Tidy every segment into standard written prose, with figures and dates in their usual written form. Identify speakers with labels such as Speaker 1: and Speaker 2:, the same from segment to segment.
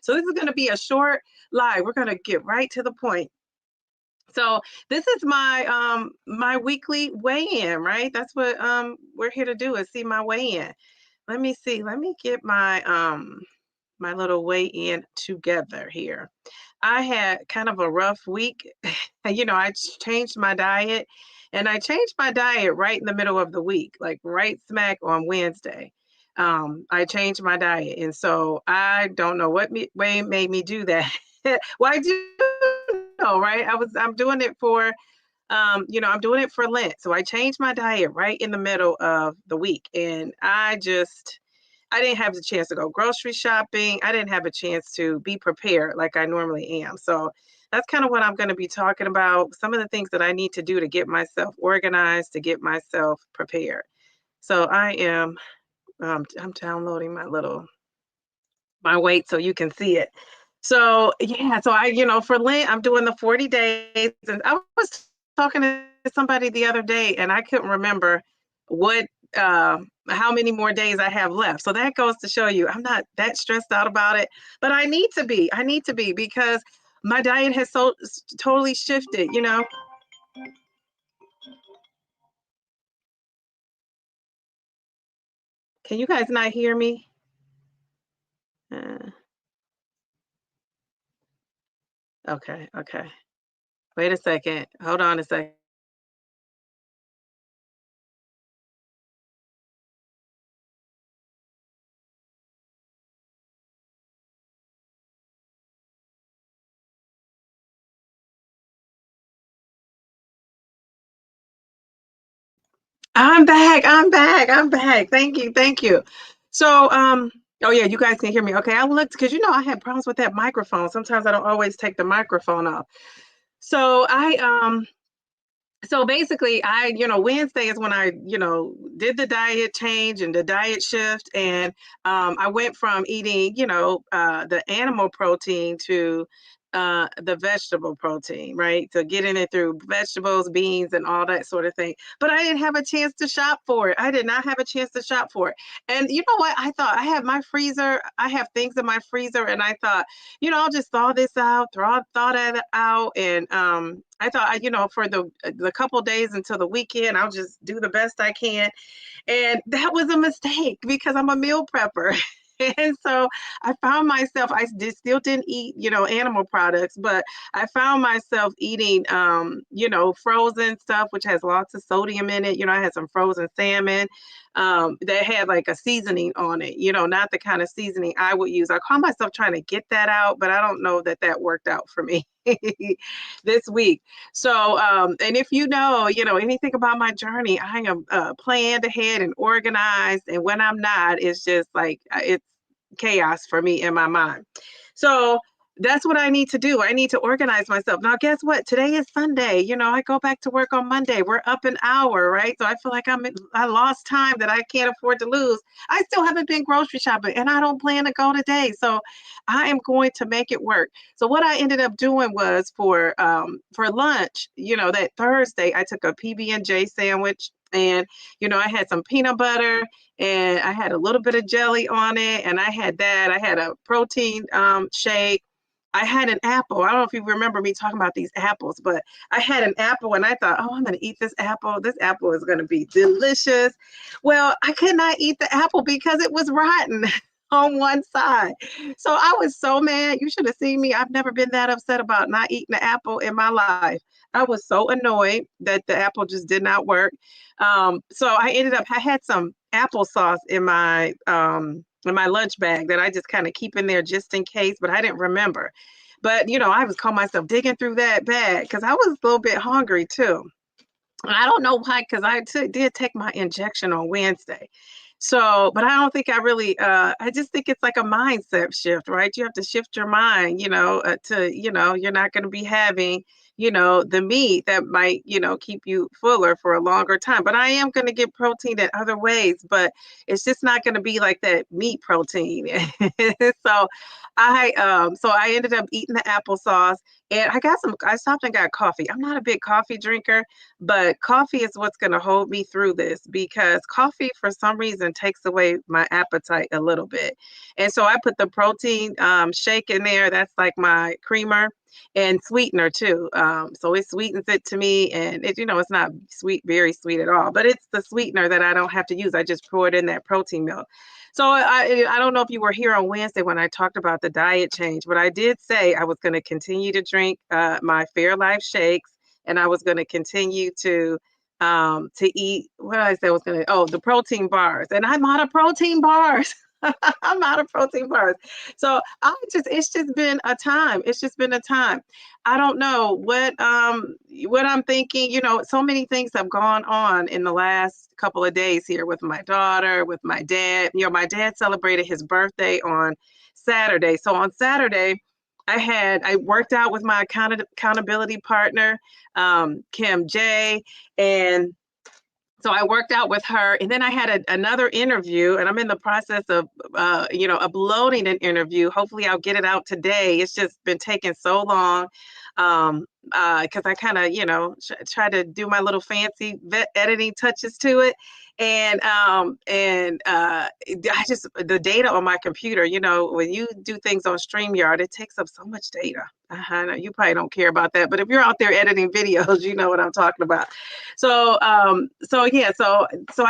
Speaker 1: So this is going to be a short live. We're going to get right to the point. So this is my my weekly weigh-in, right? That's what we're here to do, is see my weigh-in. Let me see. Let me get my my little weigh-in together here. I had kind of a rough week. I changed my diet, and I changed my diet right in the middle of the week, like right smack on Wednesday. I changed my diet, and so I don't know what way made me do that. Well, I do know, right? I'm doing it for I'm doing it for Lent. So I changed my diet right in the middle of the week, and I didn't have the chance to go grocery shopping. I didn't have a chance to be prepared like I normally am. So that's kind of what I'm going to be talking about. Some of the things that I need to do to get myself organized, to get myself prepared. So I'm downloading my weight so you can see it. So yeah, so for Lent, I'm doing the 40 days. And I was talking to somebody the other day, and I couldn't remember what how many more days I have left. So that goes to show you I'm not that stressed out about it, but I need to be. I need to be, because my diet has totally shifted. Can you guys not hear me? Uh, okay, okay. Wait a second. Hold on a second. I'm back. I'm back. I'm back. Thank you. Thank you. So, oh yeah, you guys can hear me. Okay, I looked because I had problems with that microphone. Sometimes I don't always take the microphone off. So so basically Wednesday is when I did the diet change and the diet shift, and I went from eating the animal protein to the vegetable protein, right? So getting it through vegetables, beans, and all that sort of thing. But I didn't have a chance to shop for it. I did not have a chance to shop for it. And you know what? I thought, I have my freezer. I have things in my freezer, and I thought, I'll just thaw this out, thaw that out, and I thought, for the couple days until the weekend, I'll just do the best I can. And that was a mistake, because I'm a meal prepper. And so I found myself, still didn't eat, animal products, but I found myself eating, frozen stuff, which has lots of sodium in it. I had some frozen salmon that had like a seasoning on it, not the kind of seasoning I would use. I call myself trying to get that out, but I don't know that worked out for me this week. So, and if anything about my journey, I am planned ahead and organized. And when I'm not, it's just like, it's chaos for me in my mind. So that's what I need to do. I need to organize myself. Now, guess what? Today is Sunday. I go back to work on Monday. We're up an hour, right? So I feel like I lost time that I can't afford to lose. I still haven't been grocery shopping, and I don't plan to go today. So I am going to make it work. So what I ended up doing was for lunch, that Thursday, I took a PB&J sandwich, and I had some peanut butter, and I had a little bit of jelly on it, and I had that. I had a protein shake. I had an apple. I don't know if you remember me talking about these apples, but I had an apple, and I thought, oh, I'm going to eat this apple. This apple is going to be delicious. Well, I could not eat the apple because it was rotten on one side. So I was so mad. You should have seen me. I've never been that upset about not eating an apple in my life. I was so annoyed that the apple just did not work. So I had some applesauce in my lunch bag that I just kind of keep in there just in case, but I didn't remember. But I was calling myself digging through that bag because I was a little bit hungry too. I don't know why, because did take my injection on Wednesday. So, but I don't think I really, I just think it's like a mindset shift, right? You have to shift your mind, to, you're not going to be having, the meat that might, keep you fuller for a longer time. But I am going to get protein in other ways, but it's just not going to be like that meat protein. So I ended up eating the applesauce, and I stopped and got coffee. I'm not a big coffee drinker, but coffee is what's going to hold me through this, because coffee for some reason takes away my appetite a little bit. And so I put the protein shake in there. That's like my creamer and sweetener too. So it sweetens it to me, and it's not sweet, very sweet at all, but it's the sweetener that I don't have to use. I just pour it in that protein milk. So I don't know if you were here on Wednesday when I talked about the diet change, but I did say I was going to continue to drink my Fairlife shakes, and I was going to continue to eat. What did I say I was going to? Oh, the protein bars, and I'm out of protein bars. I'm out of protein bars. So it's just been a time. It's just been a time. I don't know what I'm thinking. So many things have gone on in the last couple of days here with my daughter, with my dad. My dad celebrated his birthday on Saturday. So on Saturday, I worked out with my accountability partner, Kim J, and so I worked out with her, and then I had another interview, and I'm in the process of, uploading an interview. Hopefully I'll get it out today. It's just been taking so long, because I kind of, try to do my little fancy editing touches to it. The data on my computer, when you do things on StreamYard, it takes up so much data. I know you probably don't care about that, but if you're out there editing videos, you know what I'm talking about. So I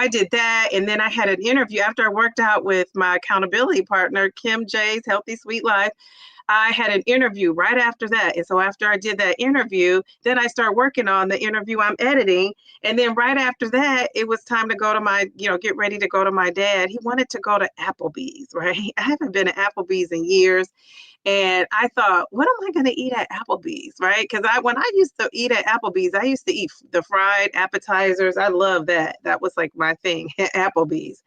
Speaker 1: did that, and then I had an interview after I worked out with my accountability partner, Kim J's Healthy Sweet Life. I had an interview right after that. And so after I did that interview, then I started working on the interview I'm editing. And then right after that, it was time to go to get ready to go to my dad. He wanted to go to Applebee's, right? I haven't been to Applebee's in years. And I thought, what am I going to eat at Applebee's, right? Because when I used to eat at Applebee's, I used to eat the fried appetizers. I love that. That was like my thing at Applebee's.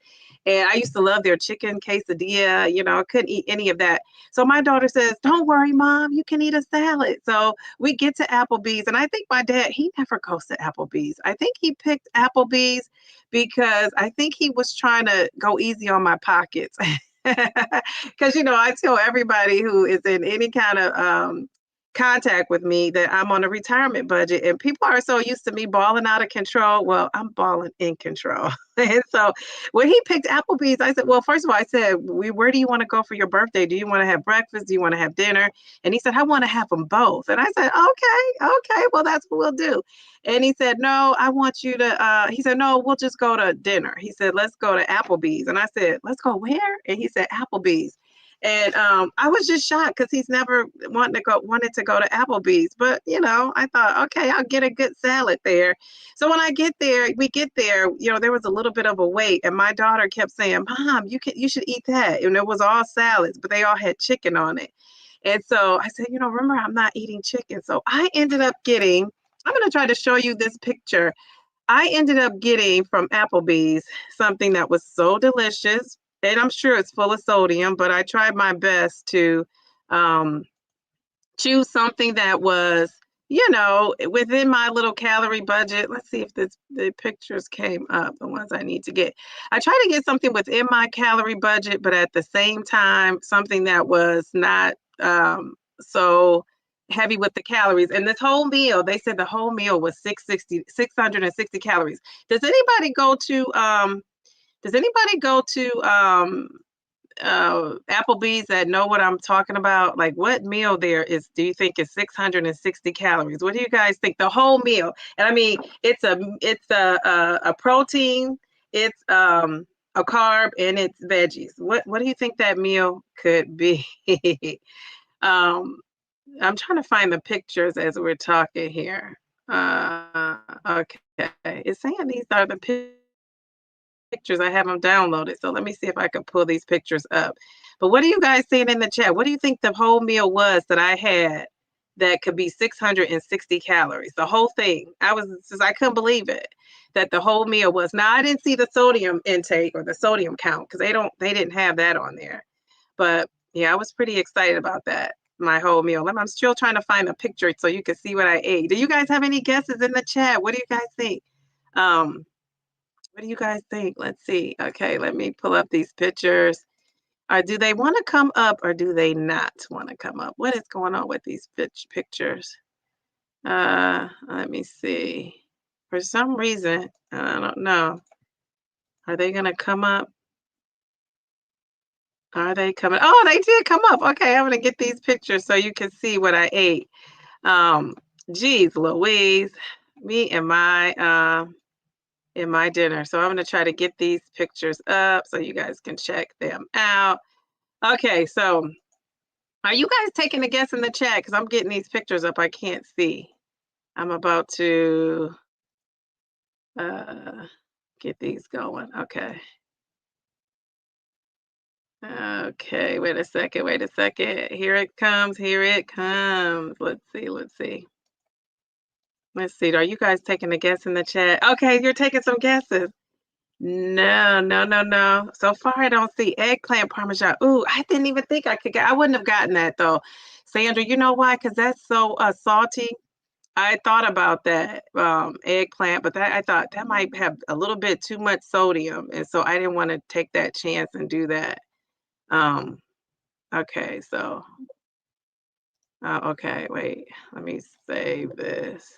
Speaker 1: And I used to love their chicken quesadilla. I couldn't eat any of that. So my daughter says, don't worry, Mom, you can eat a salad. So we get to Applebee's. And I think my dad, he never goes to Applebee's. I think he picked Applebee's because I think he was trying to go easy on my pockets. Because, I tell everybody who is in any kind of contact with me that I'm on a retirement budget, and people are so used to me balling out of control. Well, I'm balling in control. And so when he picked Applebee's, I said, well, first of all, I said, where do you want to go for your birthday? Do you want to have breakfast? Do you want to have dinner? And he said, I want to have them both. And I said, okay, well, that's what we'll do. And he said, no, I want you to, he said, no, we'll just go to dinner. He said, let's go to Applebee's. And I said, let's go where? And he said, Applebee's. And I was just shocked because he's never wanted to go to Applebee's. But, I thought, okay, I'll get a good salad there. So when we get there, there was a little bit of a wait. And my daughter kept saying, Mom, you should eat that. And it was all salads, but they all had chicken on it. And so I said, remember, I'm not eating chicken. So I ended up getting, I'm going to try to show you this picture. I ended up getting from Applebee's something that was so delicious. And I'm sure it's full of sodium, but I tried my best to choose something that was, within my little calorie budget. Let's see if the pictures came up, the ones I need to get. I tried to get something within my calorie budget, but at the same time, something that was not so heavy with the calories. And this whole meal, they said the whole meal was 660 calories. Does anybody go to Applebee's that know what I'm talking about? Like, what meal do you think is 660 calories? What do you guys think? The whole meal. And I mean, it's a protein, it's a carb, and it's veggies. What do you think that meal could be? I'm trying to find the pictures as we're talking here. Okay. It's saying these are the pictures. I have them downloaded. So let me see if I can pull these pictures up. But what are you guys saying in the chat? What do you think the whole meal was that I had that could be 660 calories? The whole thing. I couldn't believe it that the whole meal was. Now I didn't see the sodium intake or the sodium count because they didn't have that on there. But yeah, I was pretty excited about that. my whole meal. I'm still trying to find a picture so you can see what I ate. Do you guys have any guesses in the chat? What do you guys think? What do you guys think? Let's see. Okay, let me pull up these pictures. Do they want to come up or do they not want to come up? What is going on with these pictures? Let me see. For some reason, I don't know. Are they gonna come up? Are they coming? Oh, they did come up. Okay, I'm gonna get these pictures so you can see what I ate. Um, Geez, Louise, me and my dinner. So I'm gonna try to get these pictures up so you guys can check them out. Okay, so are you guys taking a guess in the chat? Because I'm getting these pictures up. I can't see. I'm about to get these going. Okay. Okay, wait a second, wait a second. Here it comes, here it comes. Let's see, let's see. Let's see. Are you guys taking a guess in the chat? Okay, you're taking some guesses. No, no, no, no. So far, I don't see eggplant parmesan. Ooh, I didn't even think I could get. I wouldn't have gotten that though, Sandra. You know why? Because that's so salty. I thought about that eggplant, but that I thought that might have a little bit too much sodium, and so I didn't want to take that chance and do that. Um, okay, so okay, wait. Let me save this.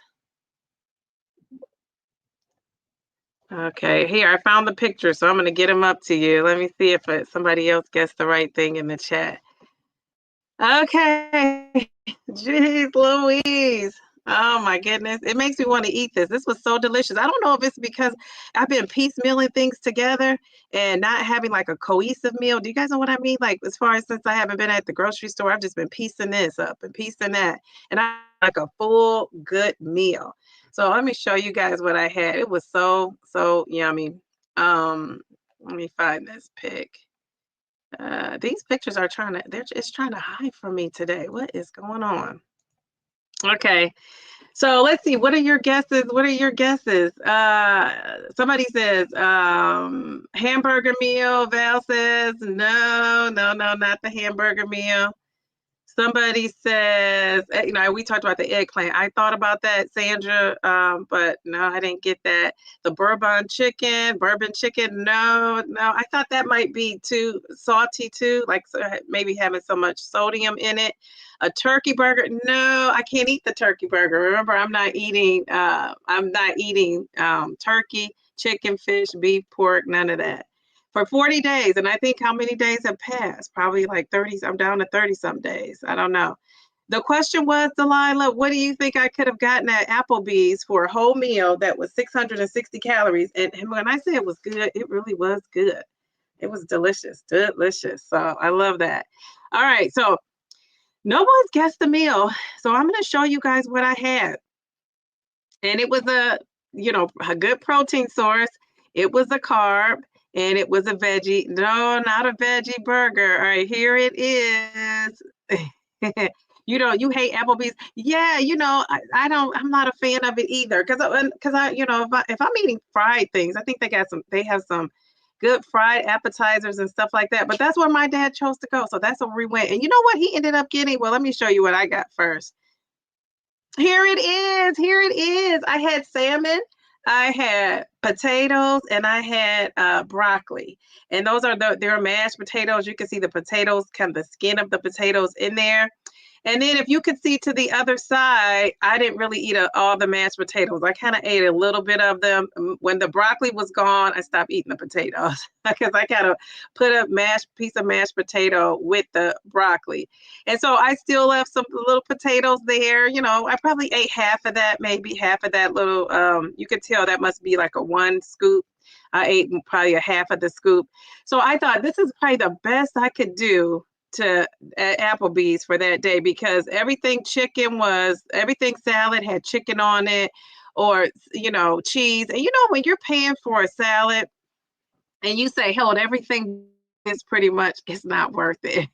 Speaker 1: Okay, here, I found the picture, so I'm gonna get them up to you. Let me see if somebody else gets the right thing in the chat. Okay. Jeez Louise. Oh my goodness. It makes me want to eat this. This was so delicious. I don't know if it's because I've been piecemealing things together and not having like a cohesive meal. Do you guys know what I mean? Like as far as since I haven't been at the grocery store, I've just been piecing this up and piecing that. And I like a full good meal. So let me show you guys what I had. It was so, so yummy. Let me find this pic. These pictures are it's trying to hide from me today. What is going on? Okay. So let's see. What are your guesses? What are your guesses? Somebody says hamburger meal. Val says no, no, no, not the hamburger meal. Somebody says, we talked about the eggplant. I thought about that, Sandra, but no, I didn't get that. The bourbon chicken, no, no. I thought that might be too salty too, like maybe having so much sodium in it. A turkey burger, no, I can't eat the turkey burger. Remember, I'm not eating turkey, chicken, fish, beef, pork, none of that for 40 days. And I think how many days have passed? Probably like 30. I'm down to 30 some days. I don't know. The question was, Delilah, what do you think I could have gotten at Applebee's for a whole meal that was 660 calories? And when I say it was good, it really was good. It was delicious, delicious. So I love that. All right. So no one's guessed the meal. So I'm going to show you guys what I had. And it was a good protein source. It was a carb. And it was a veggie. No, not a veggie burger. All right, here it is. You hate Applebee's. Yeah, I'm not a fan of it either. Because if I'm eating fried things, I think they have some good fried appetizers and stuff like that. But that's where my dad chose to go. So that's where we went. And you know what he ended up getting? Well, let me show you what I got first. Here it is. Here it is. I had salmon. I had potatoes and I had broccoli. And those are they're mashed potatoes. You can see the potatoes, kind of the skin of the potatoes in there. And then if you could see to the other side, I didn't really eat all the mashed potatoes. I kind of ate a little bit of them. When the broccoli was gone, I stopped eating the potatoes because I kind of put a piece of mashed potato with the broccoli. And so I still left some little potatoes there. I probably ate half of that, maybe half of that little, you could tell that must be like a one scoop. I ate probably a half of the scoop. So I thought this is probably the best I could do at Applebee's for that day because everything salad had chicken on it or cheese. And when you're paying for a salad and you say hold everything is pretty much, it's not worth it.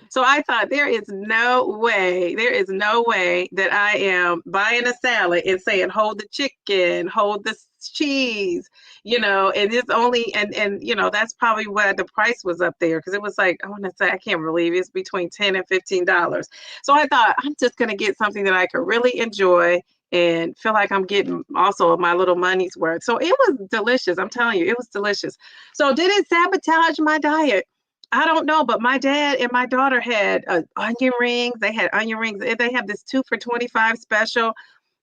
Speaker 1: So I thought there is no way that I am buying a salad and saying hold the chicken, hold the cheese, and it's only, and that's probably why the price was up there, because it was like, I want to say, I can't believe it's between $10 and $15. So I thought, I'm just going to get something that I could really enjoy and feel like I'm getting also my little money's worth. So it was delicious. I'm telling you, it was delicious. So did it sabotage my diet? I don't know, but my dad and my daughter had onion rings. They had onion rings. They have this 2 for $25 special.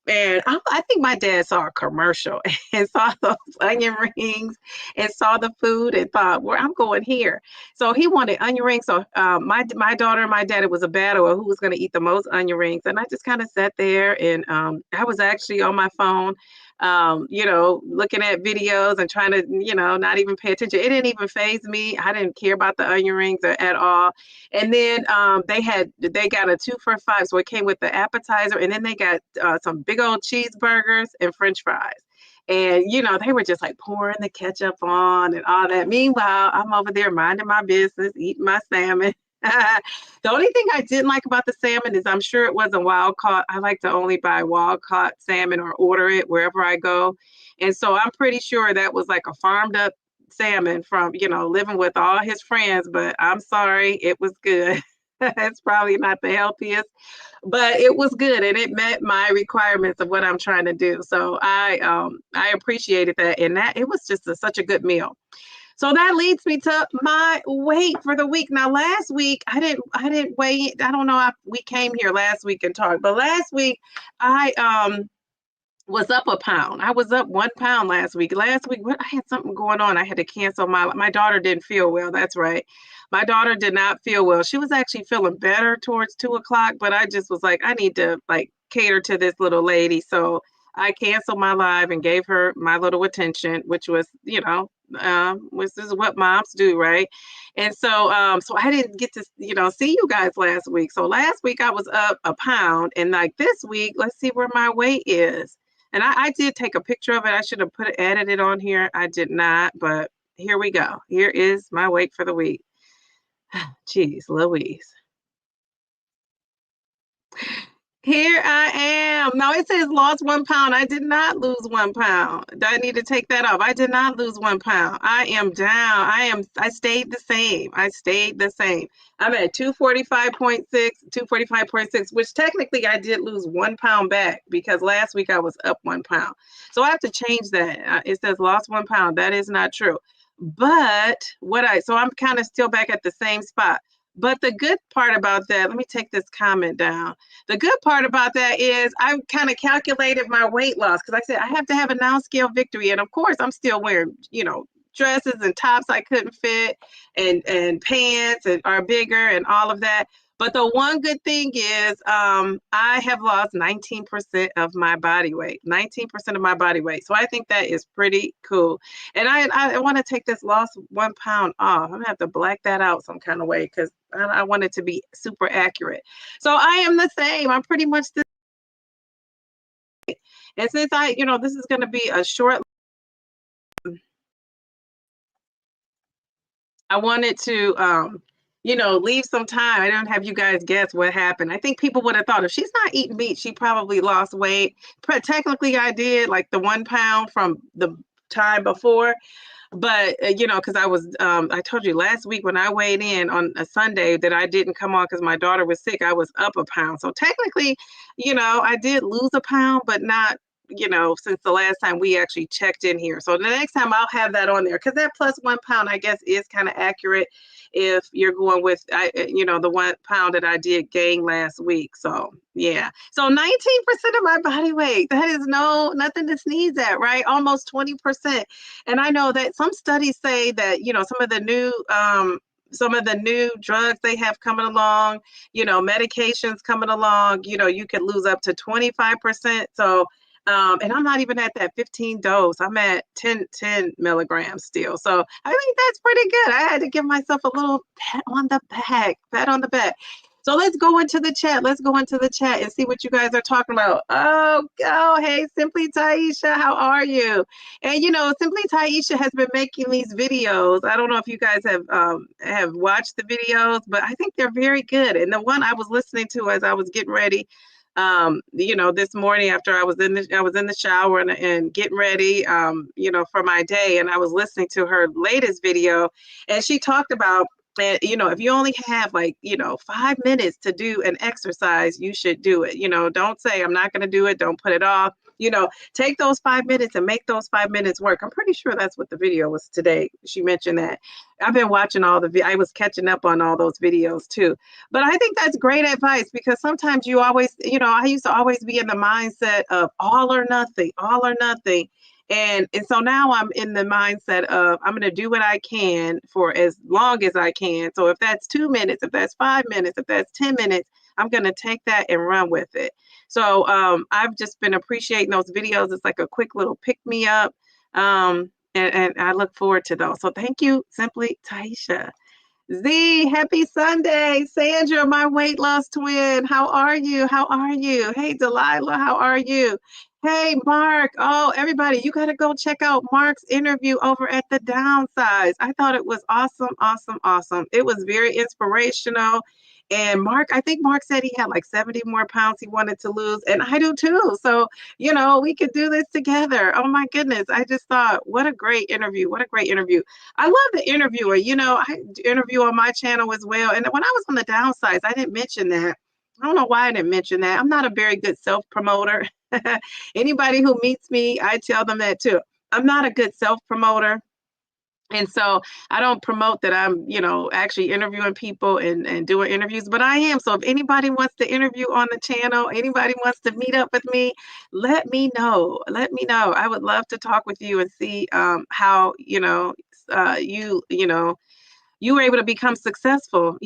Speaker 1: And I think my dad saw a commercial and saw those onion rings and saw the food and thought, well, I'm going here. So he wanted onion rings. So my daughter and my dad, it was a battle of who was going to eat the most onion rings. And I just kind of sat there, and I was actually on my phone, looking at videos and trying to, not even pay attention. It didn't even faze me. I didn't care about the onion rings at all. And then they got a 2 for $5. So it came with the appetizer, and then they got some big old cheeseburgers and French fries. And, they were just like pouring the ketchup on and all that. Meanwhile, I'm over there minding my business, eating my salmon. The only thing I didn't like about the salmon is I'm sure it wasn't wild caught. I like to only buy wild caught salmon or order it wherever I go. And so I'm pretty sure that was like a farmed up salmon from, living with all his friends, but I'm sorry, it was good. It's probably not the healthiest, but it was good, and it met my requirements of what I'm trying to do. So I appreciated that, and that it was just such a good meal. So that leads me to my weight for the week. Now, last week I didn't weigh. I don't know if we came here last week and talked, but last week I was up a pound. I was up 1 pound last week. Last week, I had something going on. I had to cancel my daughter didn't feel well. That's right. My daughter did not feel well. She was actually feeling better towards 2 o'clock, but I just was like, I need to like cater to this little lady. So I canceled my live and gave her my little attention, which was, which is what moms do, right? And so I didn't get to, see you guys last week. So last week I was up a pound, and like this week, let's see where my weight is. And I did take a picture of it. I should have added it on here. I did not, but here we go. Here is my weight for the week. Jeez Louise. Here I am. Now it says lost 1 pound. I did not lose 1 pound. I need to take that off. I did not lose 1 pound. I am down. I stayed the same. I stayed the same. I'm at 245.6, which technically I did lose 1 pound back because last week I was up 1 pound. So I have to change that. It says lost 1 pound. That is not true. But so I'm kind of still back at the same spot. But the good part about that, let me take this comment down. The good part about that is I've kind of calculated my weight loss, because I said I have to have a now-scale victory. And of course, I'm still wearing, dresses and tops I couldn't fit, and pants are bigger and all of that. But the one good thing is I have lost 19% of my body weight, 19% of my body weight. So I think that is pretty cool. And I want to take this lost 1 pound off. I'm going to have to black that out some kind of way, because I want it to be super accurate. So I am the same. I'm pretty much the same. And since this is going to be a short, I wanted to, leave some time. I don't have you guys guess what happened. I think people would have thought if she's not eating meat, she probably lost weight. But technically, I did, like the 1 pound from the time before. But, because I told you last week when I weighed in on a Sunday that I didn't come on because my daughter was sick, I was up a pound. So technically, I did lose a pound, but not, since the last time we actually checked in here. So the next time I'll have that on there, because that plus 1 pound, I guess, is kind of accurate if you're going with, the 1 pound that I did gain last week. So yeah. So 19% of my body weight, that is nothing to sneeze at, right? Almost 20%. And I know that some studies say that, some of the new drugs they have coming along, medications coming along, you could lose up to 25%. So and I'm not even at that 15 dose. I'm at 10 milligrams still. So I think that's pretty good. I had to give myself a little pat on the back. So let's go into the chat. And see what you guys are talking about. Oh, hey, Simply Taisha, how are you? And Simply Taisha has been making these videos. I don't know if you guys have watched the videos, but I think they're very good. And the one I was listening to as I was getting ready This morning after I was in the shower and getting ready, for my day, and I was listening to her latest video, and she talked about that, if you only have like, 5 minutes to do an exercise, you should do it. Don't say I'm not going to do it. Don't put it off. Take those 5 minutes and make those 5 minutes work. I'm pretty sure that's what the video was today. She mentioned that. I've been watching I was catching up on all those videos too. But I think that's great advice, because sometimes you always, I used to always be in the mindset of all or nothing, all or nothing. And so now I'm in the mindset of I'm going to do what I can for as long as I can. So if that's 2 minutes, if that's 5 minutes, if that's 10 minutes, I'm going to take that and run with it. So I've just been appreciating those videos. It's like a quick little pick me up. And I look forward to those. So thank you, Simply Taisha. Z, happy Sunday. Sandra, my weight loss twin. How are you? How are you? Hey, Delilah, how are you? Hey, Mark. Oh, everybody, you got to go check out Mark's interview over at the Downsize. I thought it was awesome, awesome, awesome. It was very inspirational. And Mark, I think Mark said he had like 70 more pounds he wanted to lose. And I do too. So, we could do this together. Oh my goodness. I just thought, what a great interview. What a great interview. I love the interviewer. I interview on my channel as well. And when I was on the Downsize, I didn't mention that. I don't know why I didn't mention that. I'm not a very good self-promoter. Anybody who meets me, I tell them that too. I'm not a good self-promoter. And so I don't promote that I'm, actually interviewing people and doing interviews, but I am. So if anybody wants to interview on the channel, anybody wants to meet up with me, let me know. Let me know. I would love to talk with you and see how, you were able to become successful,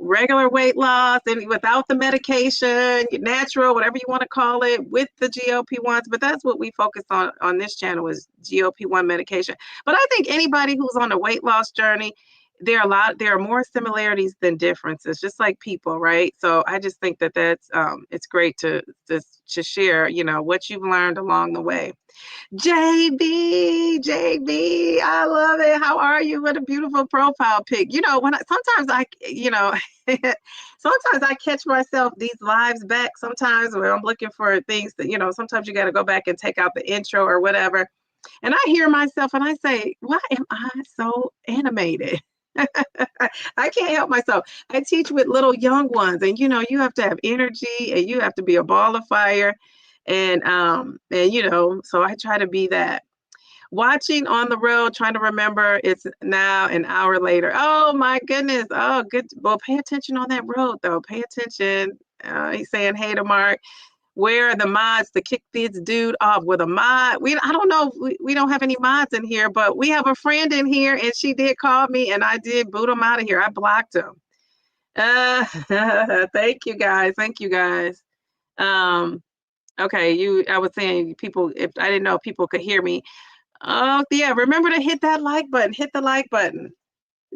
Speaker 1: regular weight loss and without the medication, natural, whatever you want to call it, with the GLP-1s. But that's what we focus on this channel, is GLP-1 medication. But I think anybody who's on a weight loss journey, there are more similarities than differences, just like people, right? So I just think that's it's great to share, what you've learned along the way. JB, I love it. How are you? What a beautiful profile pic. Sometimes I catch myself these lives back sometimes when I'm looking for things that, sometimes you got to go back and take out the intro or whatever. And I hear myself and I say, why am I so animated? I can't help myself. I teach with little young ones, and you have to have energy and you have to be a ball of fire. And so I try to be that. Watching on the road, trying to remember it's now an hour later. Oh my goodness. Oh, good. Well, pay attention on that road though. Pay attention. He's saying, hey to Mark. Where are the mods to kick this dude off with a mod? I don't know. We don't have any mods in here, but we have a friend in here, and she did call me, and I did boot him out of here. I blocked him. Thank you guys. Thank you guys. Okay, I was saying people, if I didn't know if people could hear me. Oh yeah, remember to hit that like button. Hit the like button.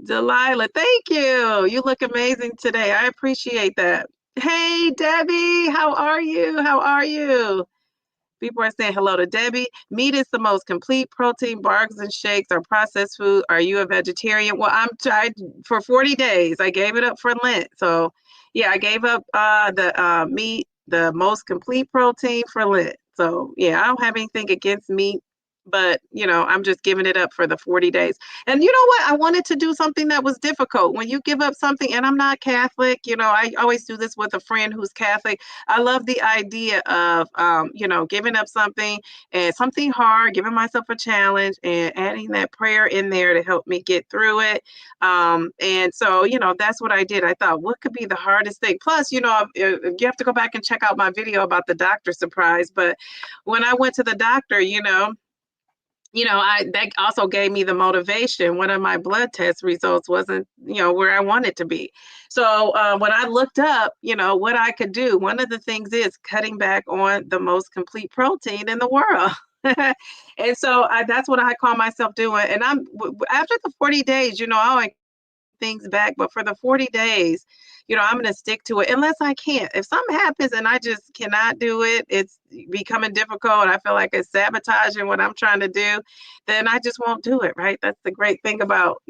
Speaker 1: Delilah, thank you. You look amazing today. I appreciate that. Hey, Debbie, how are you? How are you? People are saying hello to Debbie. Meat is the most complete protein. Bars and shakes are processed food. Are you a vegetarian? Well, I'm tried for 40 days. I gave it up for Lent. So yeah, I gave up the meat, the most complete protein for Lent. So yeah, I don't have anything against meat, but I'm just giving it up for the 40 days. And you know what? I wanted to do something that was difficult. When you give up something, and I'm not Catholic, I always do this with a friend who's Catholic. I love the idea of, giving up something and something hard, giving myself a challenge and adding that prayer in there to help me get through it. And so, that's what I did. I thought, what could be the hardest thing? Plus, you have to go back and check out my video about the doctor surprise. But when I went to the doctor, that also gave me the motivation. One of my blood test results wasn't, where I wanted to be. So when I looked up, what I could do, one of the things is cutting back on the most complete protein in the world. And so that's what I call myself doing. And after the 40 days, I'll things back, but for the 40 days, I'm going to stick to it unless I can't. If something happens and I just cannot do it, it's becoming difficult. I feel like it's sabotaging what I'm trying to do, then I just won't do it, right? That's the great thing about,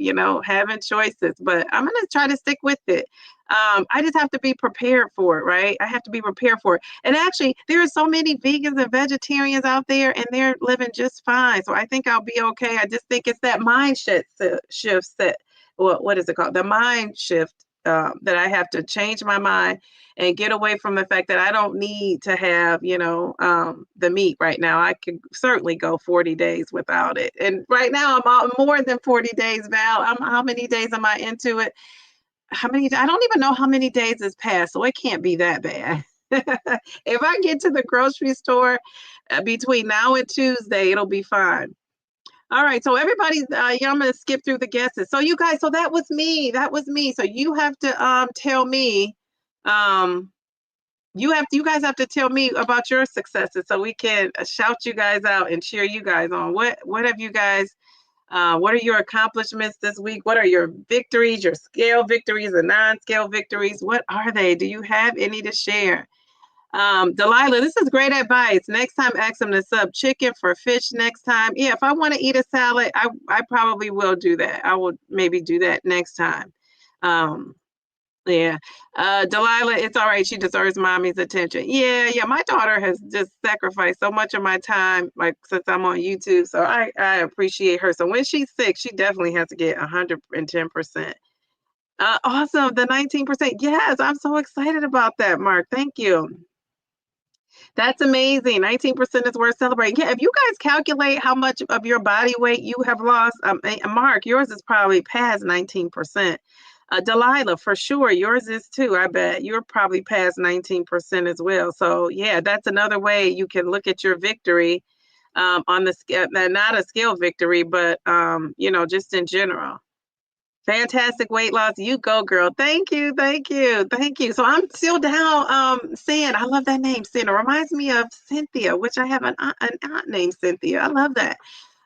Speaker 1: having choices, but I'm going to try to stick with it. I just have to be prepared for it, right? I have to be prepared for it. And actually, there are so many vegans and vegetarians out there, and they're living just fine. So I think I'll be okay. I just think it's that mind shift that, what is it called? The mind shift, that I have to change my mind and get away from the fact that I don't need to have, the meat right now. I could certainly go 40 days without it. And right now I'm more than 40 days, Val. How many days am I into it? I don't even know how many days has passed, so it can't be that bad. If I get to the grocery store between now and Tuesday, it'll be fine. All right, so everybody, I'm gonna skip through the guesses. So you guys, so that was me. That was me. So you have to tell me, you guys have to tell me about your successes so we can shout you guys out and cheer you guys on. What have you guys? What are your accomplishments this week? What are your victories, your scale victories and non-scale victories? What are they? Do you have any to share? Delilah, this is great advice. Next time, ask them to sub chicken for fish next time. Yeah, if I want to eat a salad, I probably will do that. I will maybe do that next time. Yeah. Delilah, it's all right. She deserves mommy's attention. Yeah, my daughter has just sacrificed so much of my time, like since I'm on YouTube. So I appreciate her. So when she's sick, she definitely has to get 110%. Awesome. The 19%. Yes, I'm so excited about that, Mark. Thank you. That's amazing. 19% is worth celebrating. Yeah, if you guys calculate how much of your body weight you have lost, Mark, yours is probably past 19%. Delilah, for sure, yours is too. I bet you're probably past 19% as well. So yeah, that's another way you can look at your victory on the scale, not a scale victory, but just in general. Fantastic weight loss. You go, girl. Thank you. Thank you. Thank you. So I'm still down. Sin. I love that name, Sin. It reminds me of Cynthia, which I have an aunt named Cynthia. I love that.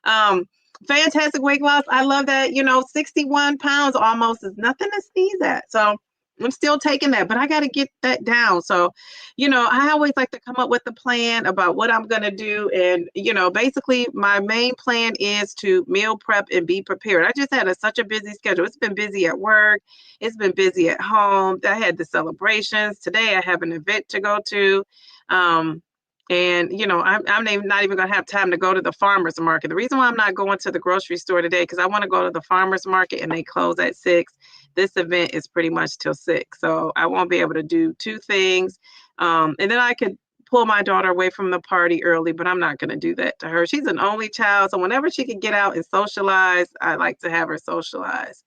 Speaker 1: Um, Fantastic weight loss. I love that. 61 pounds almost is nothing to sneeze at. So I'm still taking that, but I got to get that down. So, I always like to come up with a plan about what I'm going to do. And, basically my main plan is to meal prep and be prepared. I just had such a busy schedule. It's been busy at work. It's been busy at home. I had the celebrations. Today I have an event to go to. And, I'm not even going to have time to go to the farmer's market. The reason why I'm not going to the grocery store today, because I want to go to the farmer's market and they close at 6. This event is pretty much till 6. So I won't be able to do 2 things. And then I could pull my daughter away from the party early, but I'm not going to do that to her. She's an only child. So whenever she can get out and socialize, I like to have her socialize.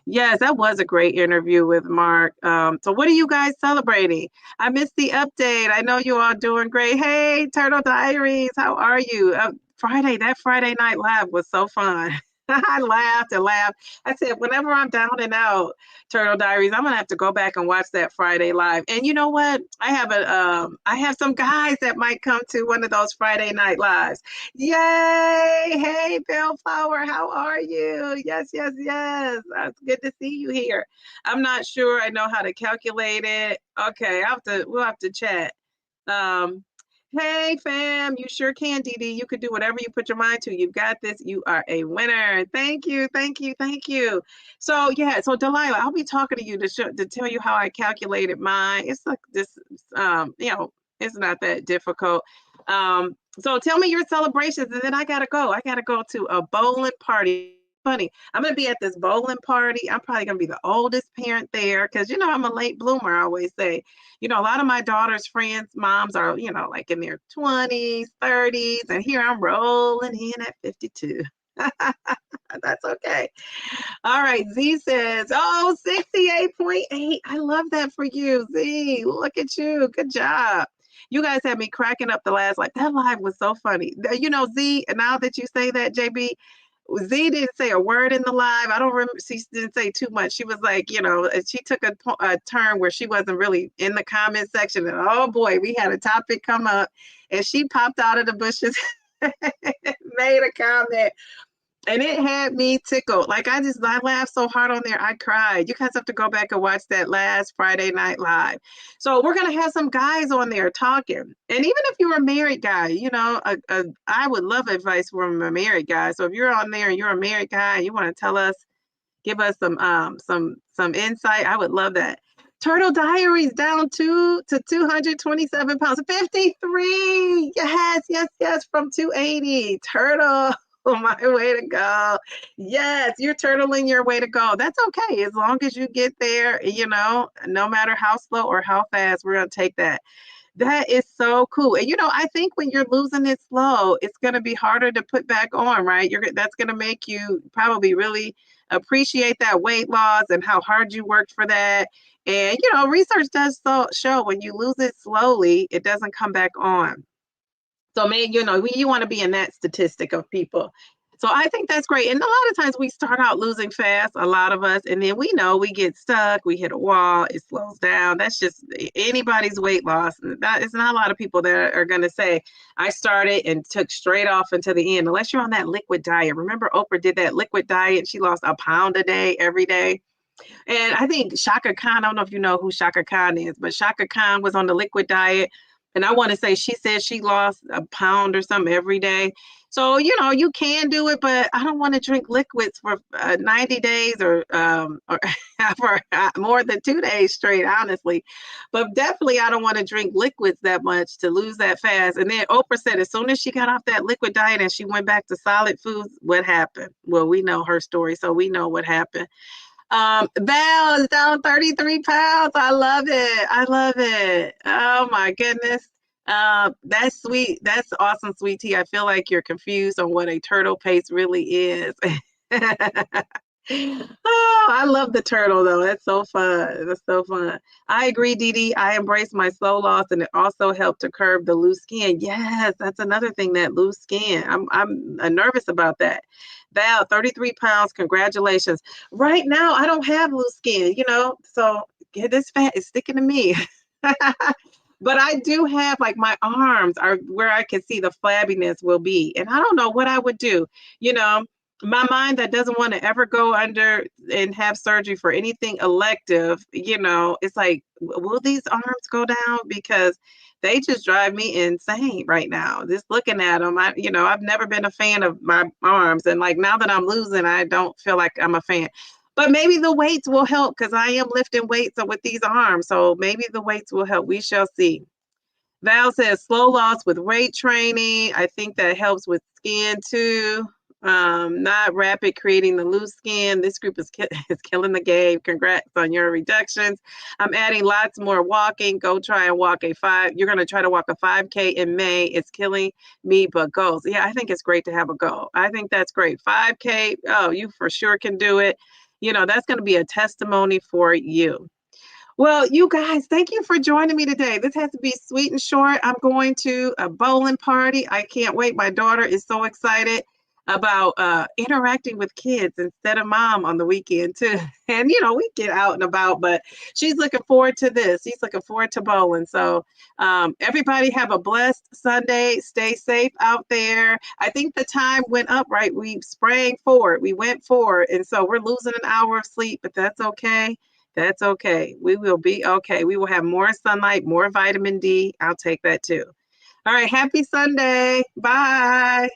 Speaker 1: Yes, that was a great interview with Mark. So what are you guys celebrating? I missed the update. I know you all doing great. Hey, Turtle Diaries, how are you? That Friday night live was so fun. I laughed and laughed. I said, whenever I'm down and out, Turtle Diaries, I'm gonna have to go back and watch that Friday live. And you know what? I have some guys that might come to one of those Friday night lives. Yay! Hey, Bellflower, how are you? Yes, yes, yes. It's good to see you here. I'm not sure I know how to calculate it. Okay, we'll have to chat. Um, Hey fam, you sure can, Dee Dee. You could do whatever you put your mind to. You've got this. You are a winner. Thank you, thank you, thank you. So yeah, so Delilah, I'll be talking to you to tell you how I calculated mine. It's like this, it's not that difficult. So tell me your celebrations, and then I gotta go. I gotta go to a bowling party. Funny, I'm gonna be at this bowling party. I'm probably gonna be the oldest parent there because I'm a late bloomer. I always say, a lot of my daughter's friends' moms are, like in their 20s, 30s, and here I'm rolling in at 52. That's okay. All right. Z says, 68.8. I love that for you, Z. Look at you. Good job. You guys had me cracking up the last, that live was so funny. Z, now that you say that, JB, Z didn't say a word in the live. I don't remember. She didn't say too much. She was like, she took a turn where she wasn't really in the comment section. And oh boy, we had a topic come up and she popped out of the bushes, made a comment. And it had me tickled. Like I laughed so hard on there, I cried. You guys have to go back and watch that last Friday Night Live. So we're gonna have some guys on there talking. And even if you're a married guy, I would love advice from a married guy. So if you're on there and you're a married guy and you want to give us some insight, I would love that. Turtle Diaries down to 227 pounds, 53. Yes, yes, yes, from 280. Turtle. Oh, my way to go. Yes, you're turtling your way to go. That's okay. As long as you get there, no matter how slow or how fast, we're going to take that. That is so cool. And I think when you're losing it slow, it's going to be harder to put back on, right? That's going to make you probably really appreciate that weight loss and how hard you worked for that. And research does show when you lose it slowly, it doesn't come back on. So maybe, you want to be in that statistic of people. So I think that's great. And a lot of times we start out losing fast, a lot of us, and then we know we get stuck, we hit a wall, it slows down. That's just anybody's weight loss. It's not a lot of people that are going to say, I started and took straight off until the end, unless you're on that liquid diet. Remember Oprah did that liquid diet. She lost a pound a day every day. And I think Shaka Khan, I don't know if you know who Shaka Khan is, but Shaka Khan was on the liquid diet. And I want to say she said she lost a pound or something every day. So, you can do it, but I don't want to drink liquids for 90 days or for more than 2 days straight, honestly. But definitely, I don't want to drink liquids that much to lose that fast. And then Oprah said as soon as she got off that liquid diet and she went back to solid foods, what happened? Well, we know her story, so we know what happened. Val is down 33 pounds. I love it. I love it. Oh my goodness. That's sweet. That's awesome, sweet tea. I feel like you're confused on what a turtle paste really is. Oh, I love the turtle though. That's so fun. That's so fun. I agree, Dee Dee. I embrace my slow loss and it also helped to curb the loose skin. Yes, that's another thing, that loose skin. I'm nervous about that. Val, 33 pounds. Congratulations. Right now, I don't have loose skin, so this fat is sticking to me. But I do have, like, my arms are where I can see the flabbiness will be. And I don't know what I would do. You know, my mind that doesn't want to ever go under and have surgery for anything elective, it's like, will these arms go down? Because they just drive me insane right now. Just looking at them, I've never been a fan of my arms. And like now that I'm losing, I don't feel like I'm a fan. But maybe the weights will help because I am lifting weights with these arms. So maybe the weights will help. We shall see. Val says slow loss with weight training. I think that helps with skin too. Not rapid creating the loose skin. This group is killing the game. Congrats on your reductions. I'm adding lots more walking. Go try and walk You're going to try to walk a 5K in May. It's killing me, but goals. Yeah, I think it's great to have a goal. I think that's great. 5K. Oh, you for sure can do it. That's going to be a testimony for you. Well, you guys, thank you for joining me today. This has to be sweet and short. I'm going to a bowling party. I can't wait. My daughter is so excited about interacting with kids instead of mom on the weekend too. And we get out and about, but she's looking forward to this. She's looking forward to bowling. So everybody have a blessed Sunday. Stay safe out there. I think the time went up, right? We sprang forward. We went forward. And so we're losing an hour of sleep, but that's okay. That's okay. We will be okay. We will have more sunlight, more vitamin D. I'll take that too. All right. Happy Sunday. Bye.